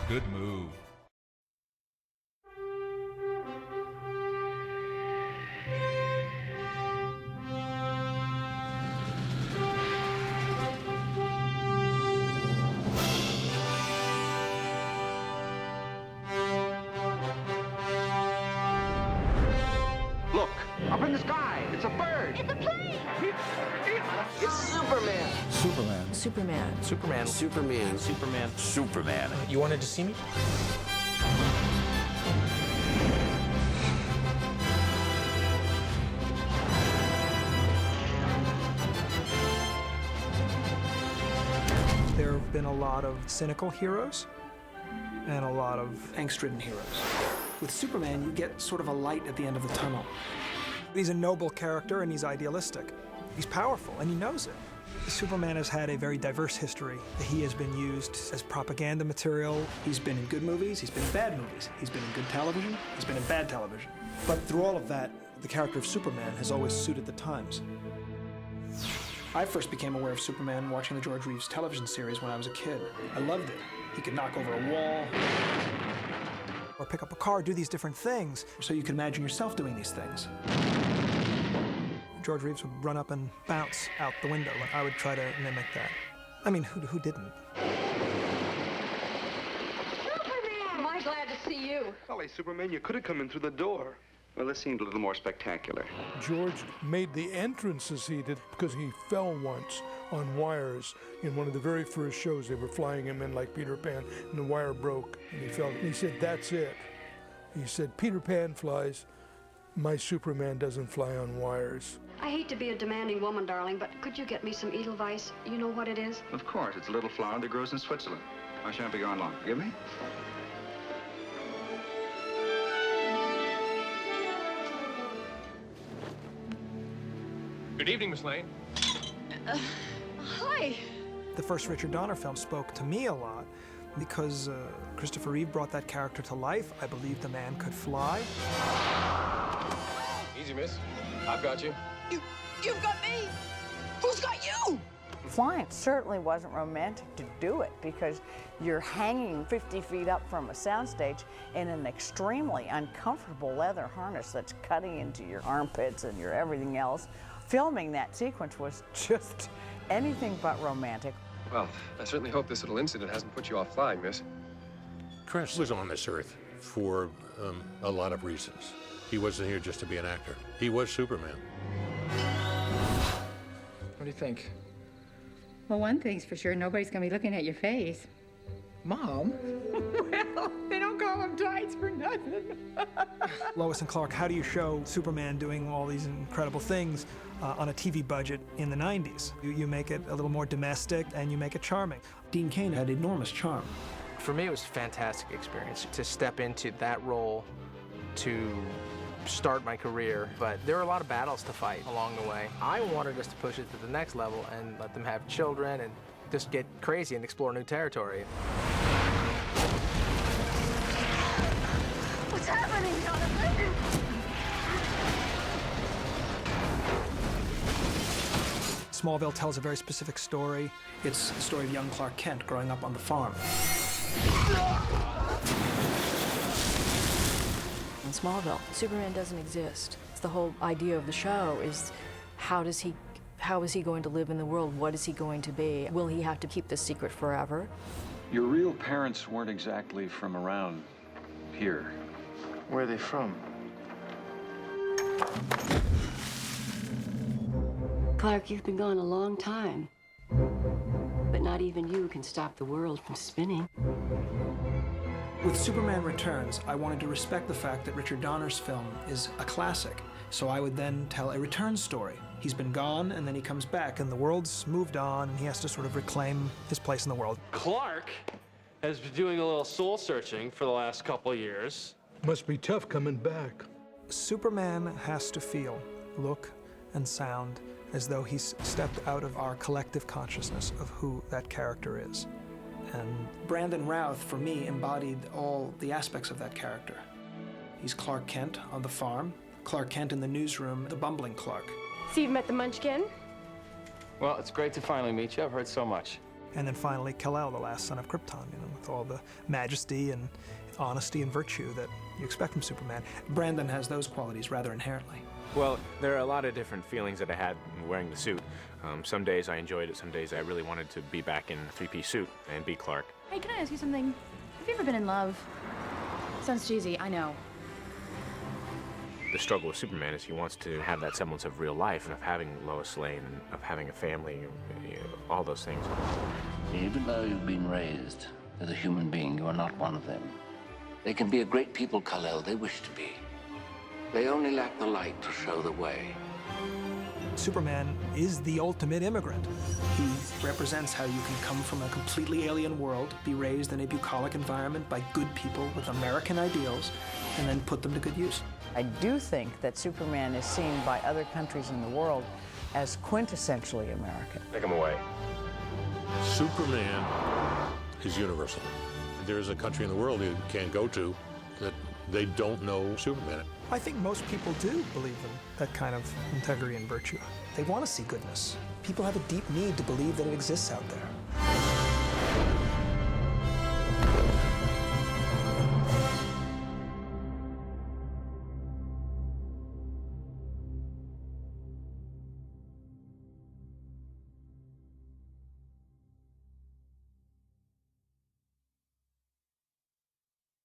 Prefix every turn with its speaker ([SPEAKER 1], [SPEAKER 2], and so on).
[SPEAKER 1] Good move.
[SPEAKER 2] Look, up in the sky. It's a bird.
[SPEAKER 3] It's a plane!
[SPEAKER 2] It's Superman.
[SPEAKER 1] Superman.
[SPEAKER 3] Superman.
[SPEAKER 4] Superman.
[SPEAKER 2] Superman.
[SPEAKER 4] Superman.
[SPEAKER 5] Superman.
[SPEAKER 4] You wanted to see me?
[SPEAKER 6] There have been a lot of cynical heroes and a lot of angst-ridden heroes. With Superman, you get sort of a light at the end of the tunnel. He's a noble character and he's idealistic. He's powerful and he knows it. Superman has had a very diverse history. He has been used as propaganda material. He's been in good movies, he's been in bad movies. He's been in good television, he's been in bad television. But through all of that, the character of Superman has always suited the times. I first became aware of Superman watching the George Reeves television series when I was a kid. I loved it. He could knock over a wall, or pick up a car, do these different things. So you can imagine yourself doing these things. George Reeves would run up and bounce out the window. I would try to mimic that. I mean, who didn't?
[SPEAKER 3] Superman! Am I glad to see you?
[SPEAKER 7] Golly, Superman, you could have come in through the door.
[SPEAKER 2] Well, this seemed a little more spectacular.
[SPEAKER 8] George made the entrances he did because he fell once on wires in one of the very first shows. They were flying him in like Peter Pan, and the wire broke, and he fell. And he said, "That's it." He said, "Peter Pan flies. My Superman doesn't fly on wires."
[SPEAKER 9] I hate to be a demanding woman, darling, but could you get me some Edelweiss? You know what it is?
[SPEAKER 2] Of course, it's a little flower that grows in Switzerland. I shan't be gone long. Forgive me?
[SPEAKER 4] Good evening, Miss Lane.
[SPEAKER 9] Hi.
[SPEAKER 6] The first Richard Donner film spoke to me a lot because Christopher Reeve brought that character to life. I believed the man could fly.
[SPEAKER 4] Easy, miss. I've got you.
[SPEAKER 3] You've got me! Who's got you?
[SPEAKER 10] Flying certainly wasn't romantic to do it because you're hanging 50 feet up from a soundstage in an extremely uncomfortable leather harness that's cutting into your armpits and your everything else. Filming that sequence was just anything but romantic.
[SPEAKER 4] Well, I certainly hope this little incident hasn't put you off flying, miss.
[SPEAKER 5] Chris was on this earth for a lot of reasons. He wasn't here just to be an actor. He was Superman.
[SPEAKER 4] What do you think?
[SPEAKER 11] Well, one thing's for sure, nobody's gonna be looking at your face.
[SPEAKER 4] Mom?
[SPEAKER 11] Well, they don't call them tights for nothing.
[SPEAKER 6] Lois and Clark, how do you show Superman doing all these incredible things on a TV budget in the 90s? You make it a little more domestic and you make it charming. Dean Cain had enormous charm.
[SPEAKER 4] For me, it was a fantastic experience to step into that role, to start my career, but there were a lot of battles to fight along the way. I wanted us to push it to the next level and let them have children and just get crazy and explore new territory.
[SPEAKER 3] What's happening, Jonathan?
[SPEAKER 6] Smallville tells a very specific story. It's the story of young Clark Kent growing up on the farm.
[SPEAKER 3] In Smallville, Superman doesn't exist. It's the whole idea of the show is how is he going to live in the world? What is he going to be? Will he have to keep this secret forever?
[SPEAKER 12] Your real parents weren't exactly from around here.
[SPEAKER 4] Where are they from?
[SPEAKER 9] Clark, you've been gone a long time. But not even you can stop the world from spinning.
[SPEAKER 6] With Superman Returns, I wanted to respect the fact that Richard Donner's film is a classic. So I would then tell a return story. He's been gone, and then he comes back, and the world's moved on, and he has to sort of reclaim his place in the world.
[SPEAKER 13] Clark has been doing a little soul searching for the last couple of years.
[SPEAKER 8] Must be tough coming back.
[SPEAKER 6] Superman has to feel, look, and sound as though he's stepped out of our collective consciousness of who that character is. And Brandon Routh, for me, embodied all the aspects of that character. He's Clark Kent on the farm, Clark Kent in the newsroom, the bumbling Clark.
[SPEAKER 3] So you've met the Munchkin?
[SPEAKER 13] Well, it's great to finally meet you. I've heard so much.
[SPEAKER 6] And then finally Kal-El, the last son of Krypton, with all the majesty and honesty and virtue that you expect from Superman. Brandon has those qualities rather inherently.
[SPEAKER 1] Well, there are a lot of different feelings that I had wearing the suit. Some days I enjoyed it, some days I really wanted to be back in a three-piece suit and be Clark.
[SPEAKER 14] Hey, can I ask you something? Have you ever been in love? Sounds cheesy, I know.
[SPEAKER 1] The struggle with Superman is he wants to have that semblance of real life and of having Lois Lane, and of having a family, all those things.
[SPEAKER 15] Even though you've been raised as a human being, you are not one of them. They can be a great people, Kal-El. They wish to be. They only lack the light to show the way.
[SPEAKER 6] Superman is the ultimate immigrant. He represents how you can come from a completely alien world, be raised in a bucolic environment by good people with American ideals, and then put them to good use.
[SPEAKER 10] I do think that Superman is seen by other countries in the world as quintessentially American.
[SPEAKER 1] Take him away.
[SPEAKER 5] Superman is universal. There's a country in the world you can't go to that they don't know Superman.
[SPEAKER 6] I think most people do believe in that kind of integrity and virtue. They want to see goodness. People have a deep need to believe that it exists out there.